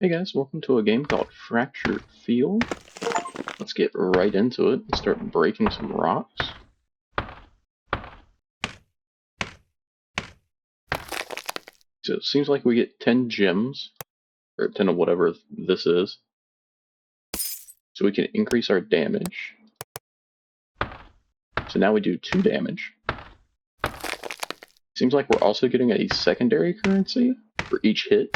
Hey guys, welcome to a game called Fractured Field. Let's get right into it and start breaking some rocks. So it seems like we get 10 gems, or 10 of whatever this is, so we can increase our damage. So now we do 2 damage. Seems like we're also getting a secondary currency for each hit.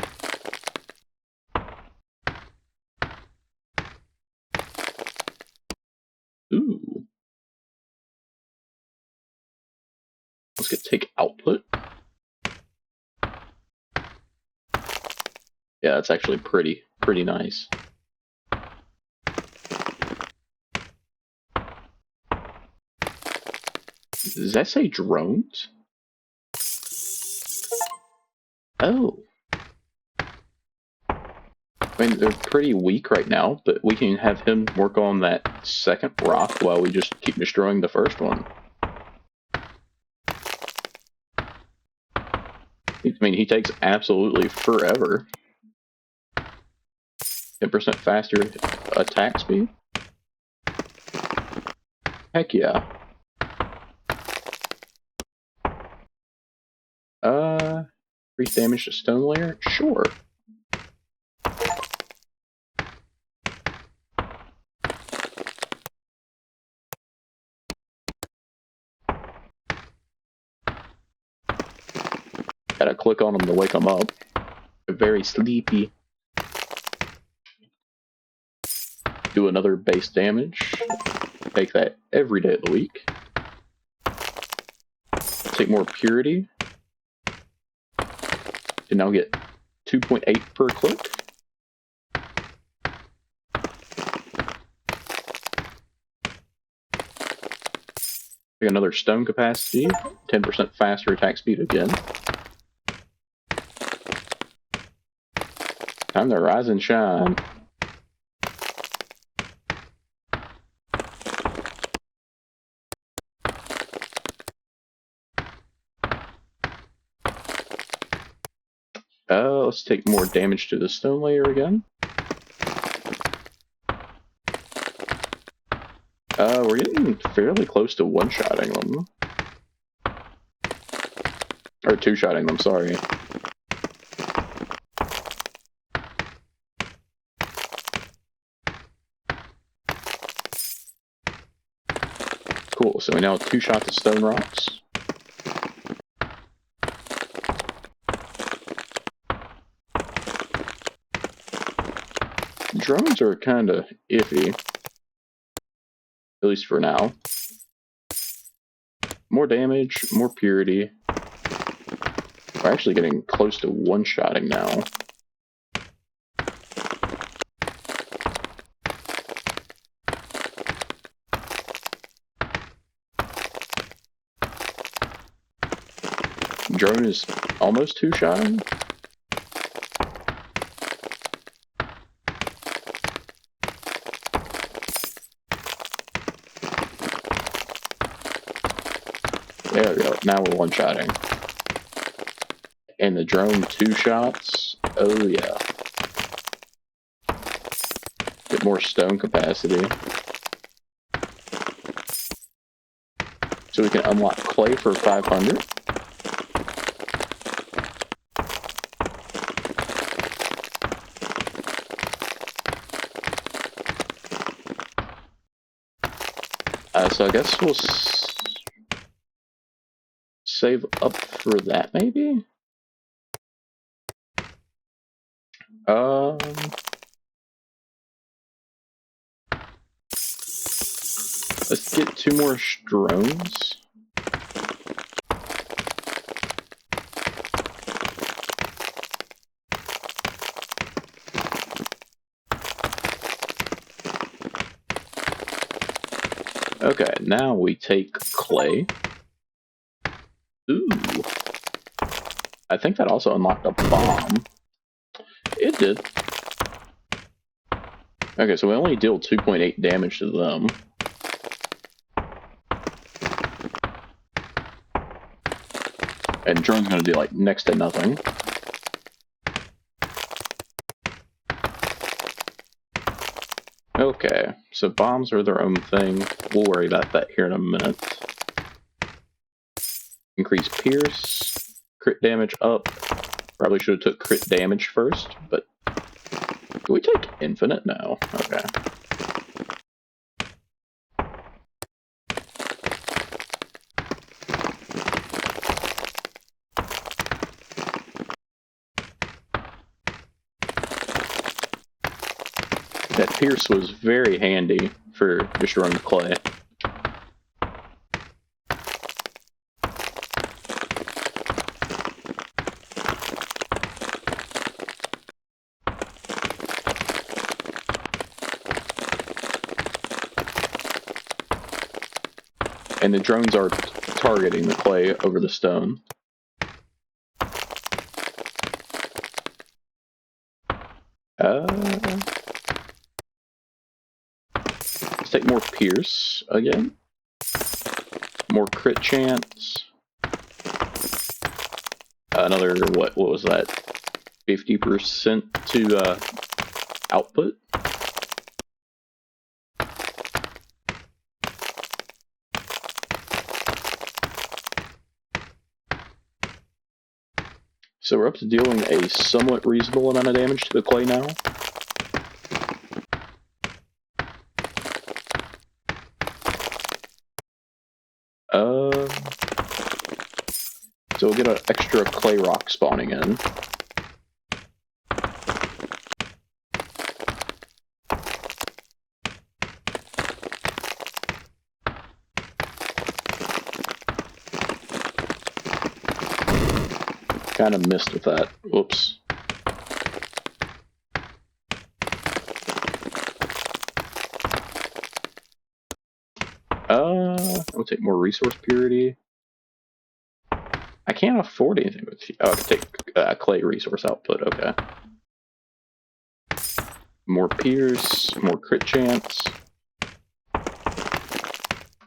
Ooh. Let's get take output. Yeah, that's actually pretty nice. Does that say drones? Oh. I mean, they're pretty weak right now, but we can have him work on that second rock while we just keep destroying the first one. I mean, he takes absolutely forever. 10% faster attack speed? Heck yeah. Increase damage to stone layer? Sure. Gotta click on him to wake him up. They're very sleepy. Do another base damage. Take that every day of the week. Take more purity. And now get 2.8 per click. Take another stone capacity. 10% faster attack speed again. Time to rise and shine. Let's take more damage to the stone layer again. We're getting fairly close to one-shotting them. Or two-shotting them, sorry. Cool, so we now have 2 shots of stone rocks. Drones are kinda iffy. At least for now. More damage, more purity. We're actually getting close to one-shotting now. Drone is almost two-shotting. There we go, now we're one-shotting. And the drone 2 shots, oh yeah. Get more stone capacity. So we can unlock clay for 500. So I guess we'll save up for that, maybe? Let's get 2 more drones. Okay, now we take clay. Ooh. I think that also unlocked a bomb. It did. Okay, so we only deal 2.8 damage to them. And drone's gonna do like next to nothing. Okay, so bombs are their own thing. We'll worry about that here in a minute. Increase pierce, crit damage up. Probably should have took crit damage first, but can we take infinite? No. Okay. That pierce was very handy for destroying the clay. And the drones are targeting the clay over the stone. Let's take more pierce again. More crit chance. Another, what was that? 50% to output. So we're up to dealing a somewhat reasonable amount of damage to the clay now. So we'll get an extra clay rock spawning in. Kind of missed with that. Whoops. I'll take more resource purity. I can't afford anything with you. Oh, I can take clay resource output. Okay. More pierce, more crit chance.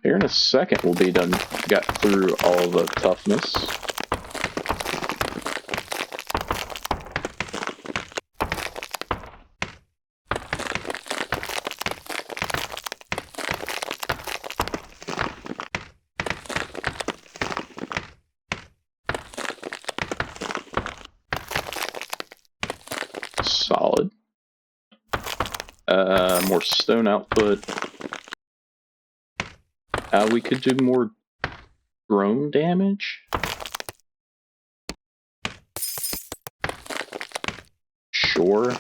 Here in a second we'll be done. Got through all the toughness. Solid. More stone output. We could do more drone damage. Sure.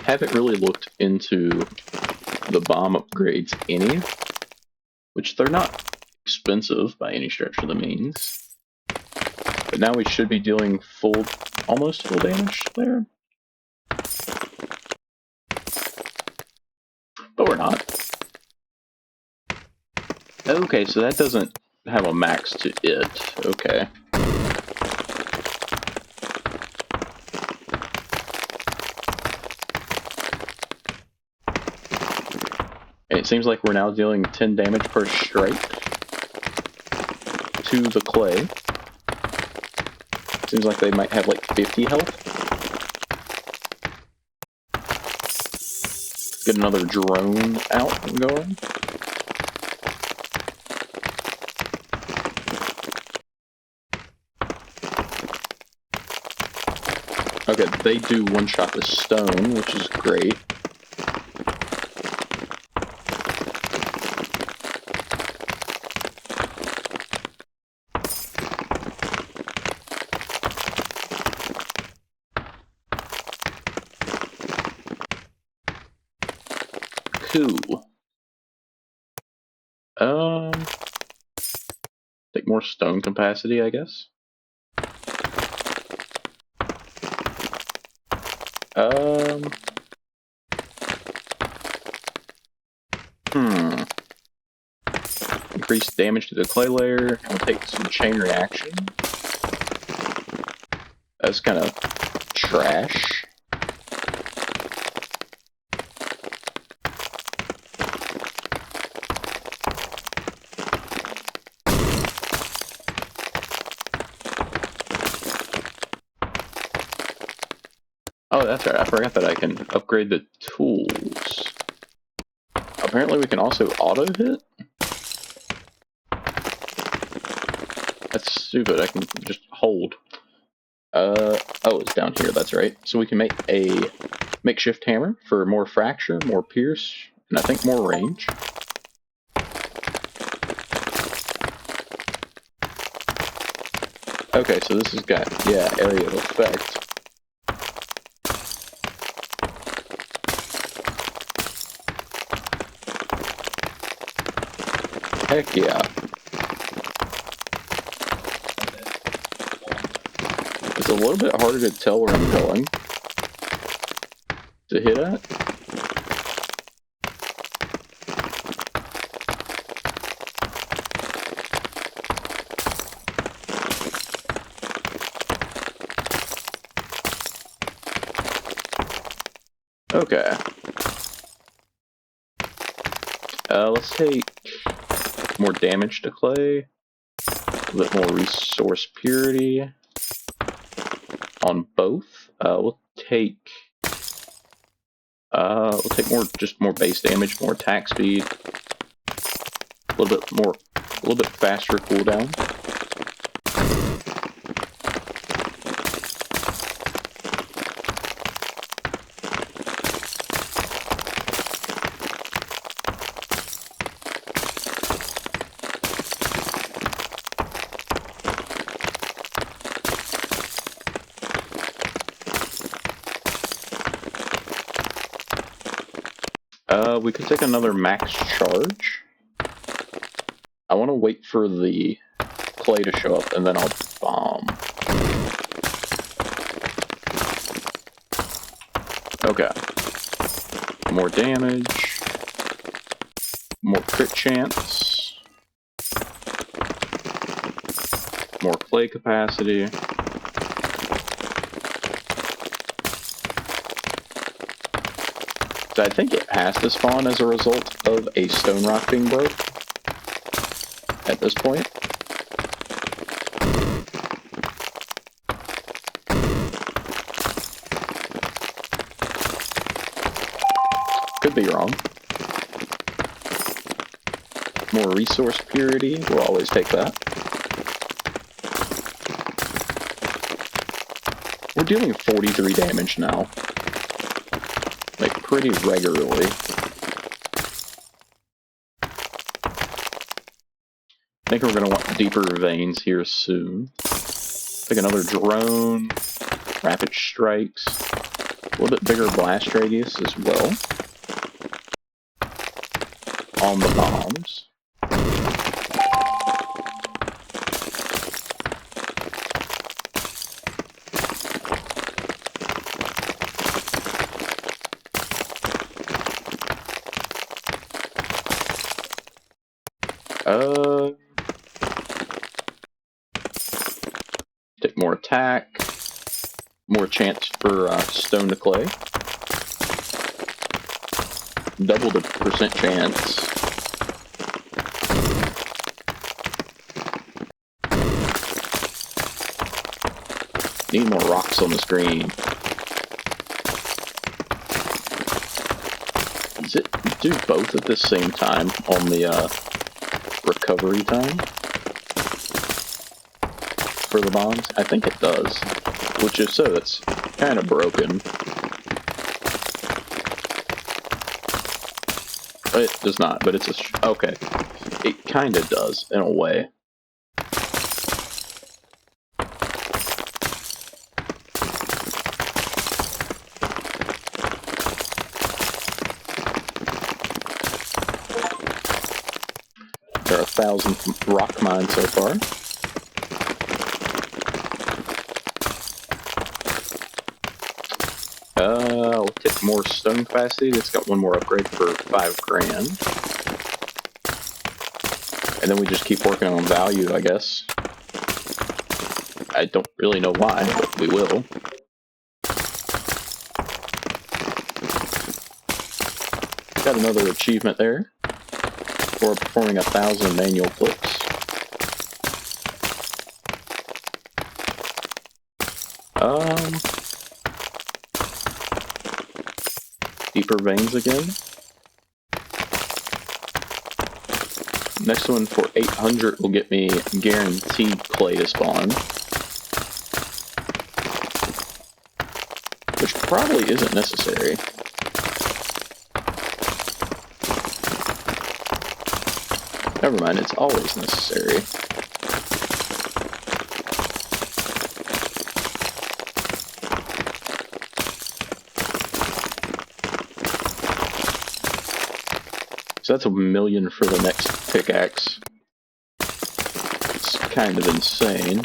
Haven't really looked into the bomb upgrades any, which they're not expensive by any stretch of the means. But now we should be dealing almost full damage there. But we're not. Okay, so that doesn't have a max to it. Okay. And it seems like we're now dealing 10 damage per strike to the clay. Seems like they might have like 50 health. Get another drone out and going. Okay, they do one-shot the stone, which is great. Cool. Take more stone capacity, I guess. Increase damage to the clay layer. I'll take some chain reaction. That's kind of trash. Oh, that's right. I forgot that I can upgrade the tools. Apparently we can also auto-hit? That's stupid. I can just hold. Oh, it's down here. That's right. So we can make a makeshift hammer for more fracture, more pierce, and I think more range. Okay, so this has got, yeah, area of effect. Heck yeah. It's a little bit harder to tell where I'm going to hit at. Okay. Let's take more damage to clay, a bit more resource purity on both. We'll take more, just more base damage, more attack speed, a little bit faster cooldown. We could take another max charge. I want to wait for the clay to show up, and then I'll bomb. Okay. More damage. More crit chance. More clay capacity. I think it has to spawn as a result of a stone rock being broke at this point. Could be wrong. More resource purity, we'll always take that. We're dealing 43 damage now. Like, pretty regularly. I think we're going to want deeper veins here soon. Take another drone, rapid strikes, a little bit bigger blast radius as well on the bombs. Take more attack, more chance for stone to clay. Double the percent chance. Need more rocks on the screen. Does it do both at the same time on the recovery time for the bombs? I think it does. Which if so, it's kind of broken. It does not, but it's a... okay. It kind of does, in a way. There are 1,000 rock mines so far. We'll take more stone capacity. It's got one more upgrade for 5 grand. And then we just keep working on value, I guess. I don't really know why, but we will. Got another achievement there for performing 1,000 manual flips. Deeper veins again. Next one for 800 will get me guaranteed clay to spawn. Which probably isn't necessary. Never mind, it's always necessary. So that's 1 million for the next pickaxe. It's kind of insane.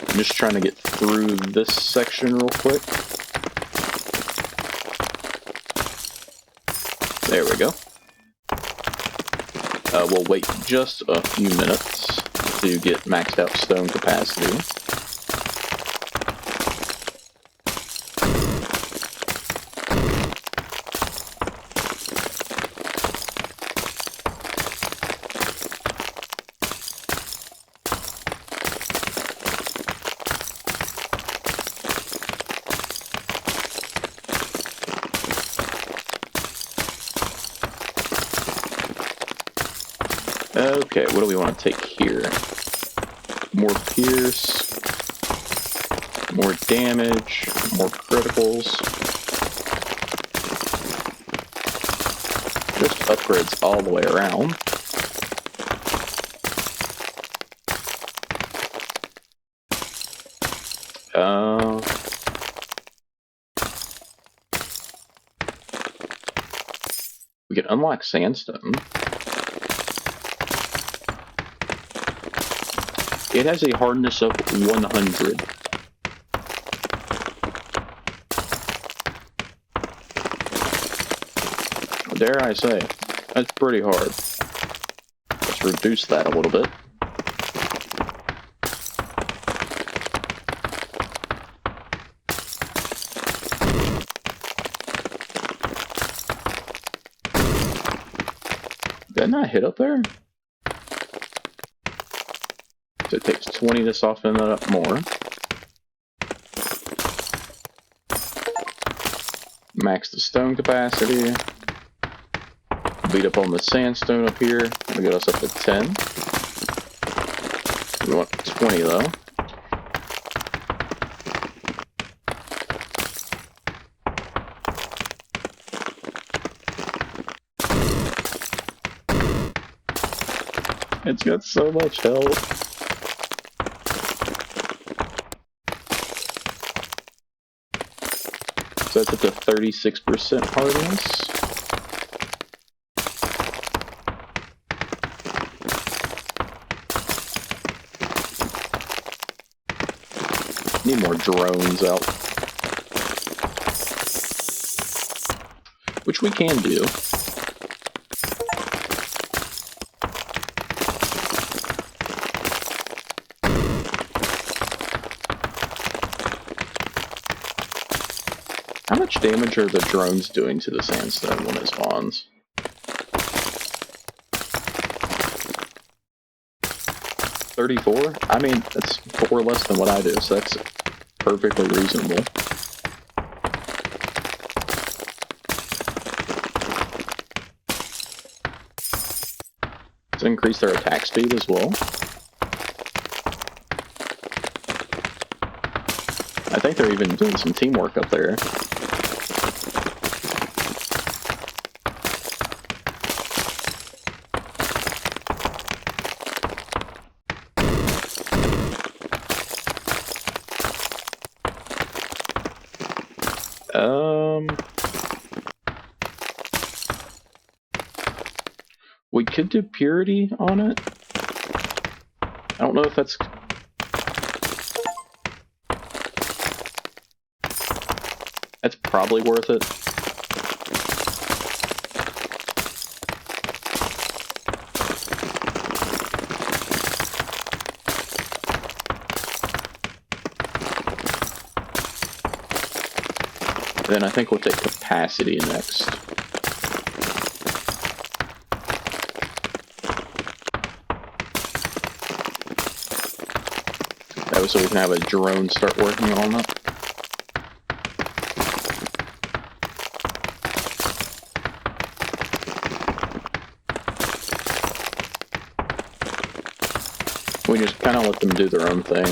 I'm just trying to get through this section real quick. There we go. We'll wait just a few minutes to get maxed out stone capacity. Okay, what do we want to take here? More pierce, more damage, more criticals. Just upgrades all the way around. We can unlock sandstone. It has a hardness of 100. Dare I say, that's pretty hard. Let's reduce that a little bit. Didn't I hit up there? So it takes 20 to soften that up more. Max the stone capacity. Beat up on the sandstone up here. That'll get us up to 10. We want 20 though. It's got so much health. So that's up to 36% hardness. Need more drones out. Which we can do. How much damage are the drones doing to the sandstone when it spawns? 34? I mean, that's 4 less than what I do, so that's perfectly reasonable. Let's increase their attack speed as well. I think they're even doing some teamwork up there. We could do purity on it. I don't know if that's... That's probably worth it. Then I think we'll take capacity next. That was so we can have a drone start working on it. We just kind of let them do their own thing.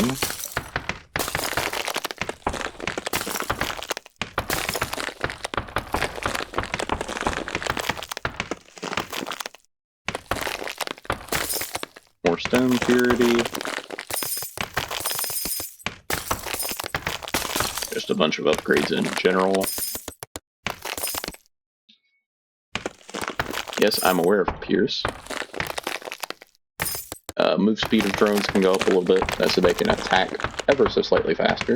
More stone purity. Just a bunch of upgrades in general. Yes, I'm aware of Pierce. Move speed of drones can go up a little bit, so they can attack ever so slightly faster.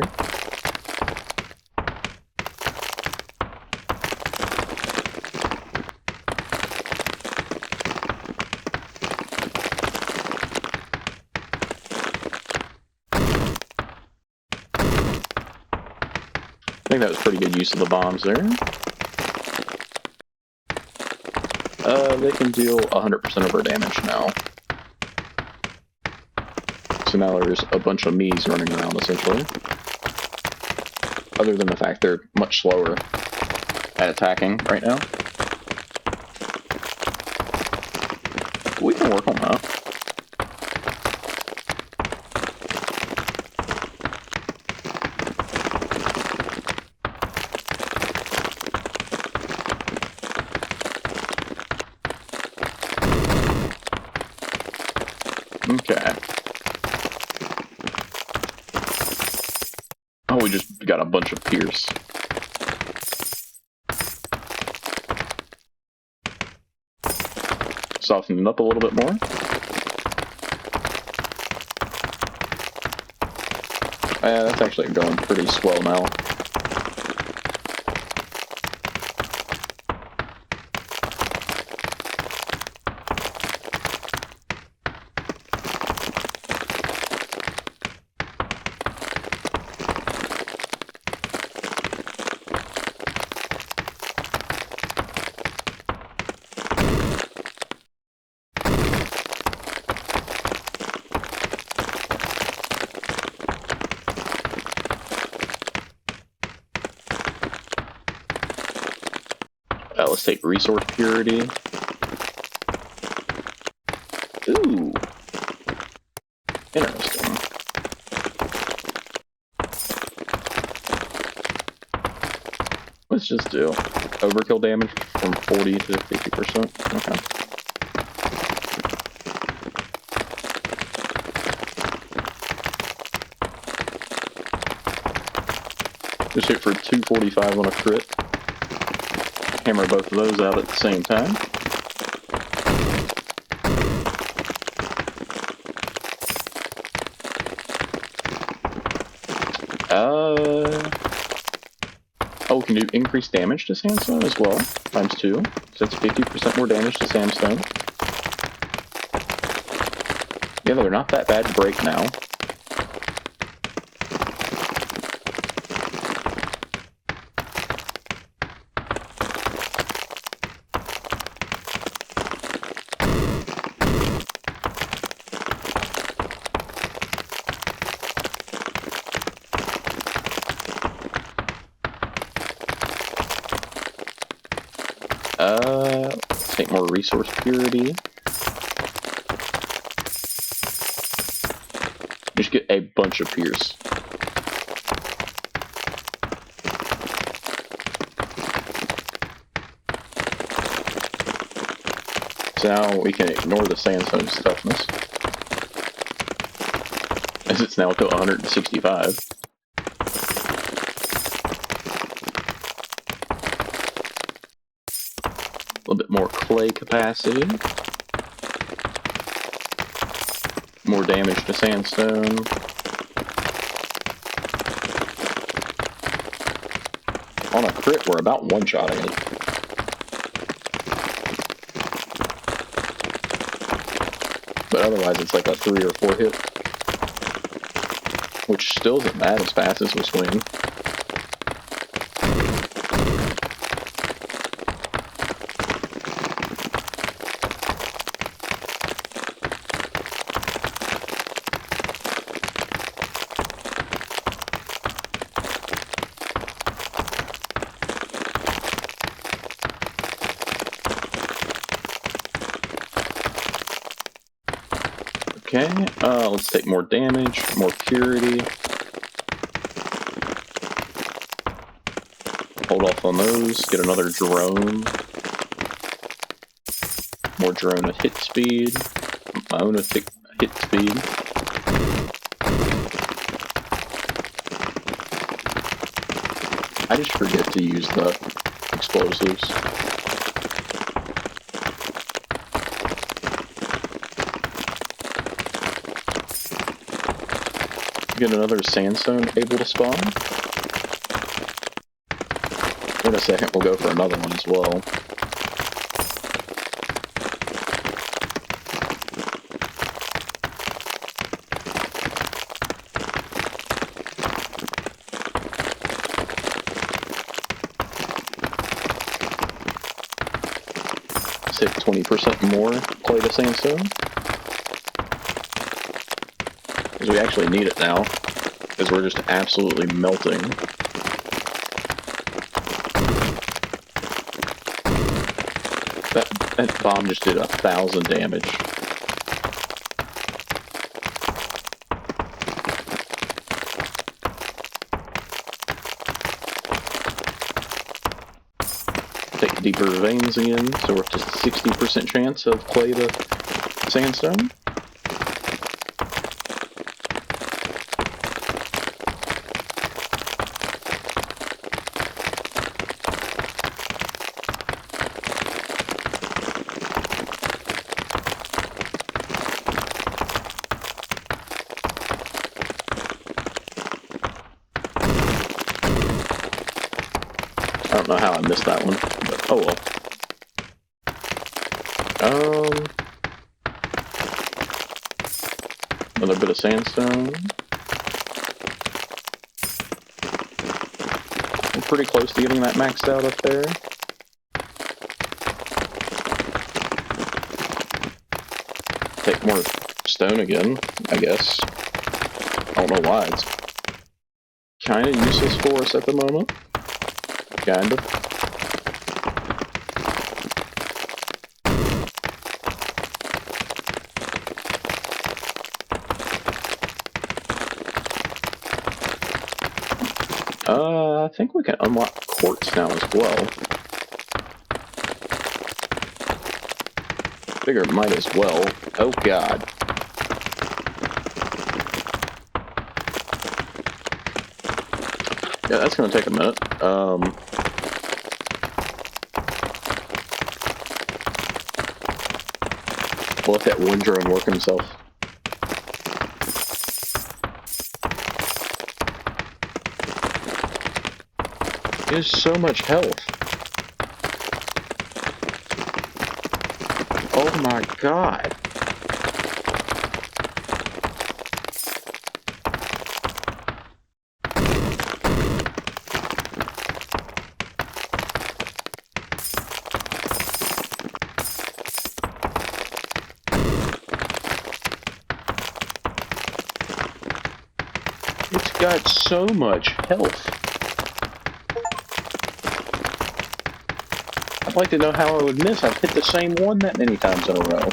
I think that was pretty good use of the bombs there. They can deal 100% of our damage now. So now there's a bunch of me's running around, essentially. Other than the fact they're much slower at attacking right now. We can work on that. Okay. Oh, we just got a bunch of Pierce. Soften it up a little bit more. That's actually going pretty swell now. Let's take resource purity. Ooh. Interesting. Let's just do overkill damage from 40 to 50%. Okay. Just hit for 245 on a crit. Hammer both of those out at the same time. Oh, we can do increased damage to sandstone as well, times 2. So that's 50% more damage to sandstone. Yeah, they're not that bad to break now. Take more resource purity. Just get a bunch of Pierce. So now we can ignore the sandstone's toughness, as it's now to 165. A little bit more clay capacity. More damage to sandstone. On a crit, we're about one-shotting it. But otherwise, it's like a 3 or 4 hit. Which still isn't bad as fast as we swing. Okay, let's take more damage, more purity. Hold off on those, get another drone. More drone at hit speed. My own hit speed. I just forget to use the explosives. Get another sandstone able to spawn. In a second, we'll go for another one as well. Let's hit 20% more clay to sandstone. Because we actually need it now. Because we're just absolutely melting. That bomb just did 1,000 damage. Take deeper veins again, so we're up to 60% chance of clay to sandstone. I don't know how I missed that one, but oh well. Another bit of sandstone. We're pretty close to getting that maxed out up there. Take more stone again, I guess. I don't know why. It's kind of useless for us at the moment. Kind of. I think we can unlock quartz now as well. Figure it might as well. Oh god. Yeah, that's gonna take a minute. We'll let that one drone work himself. There's so much health. Oh my god. It's got so much health. I'd like to know how I would miss. I've hit the same one that many times in a row.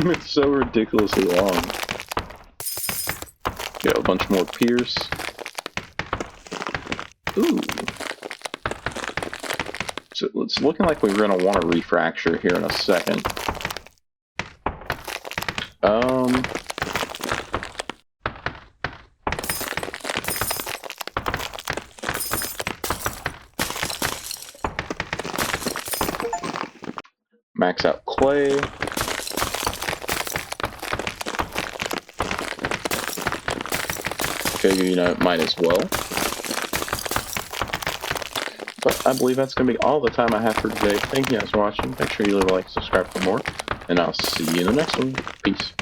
It's so ridiculously long. Got a bunch more pierce. It's looking like we're going to want to refracture here in a second. Max out clay. Figure, you know, might as well. But I believe that's going to be all the time I have for today. Thank you guys for watching. Make sure you leave a like, subscribe for more, and I'll see you in the next one. Peace.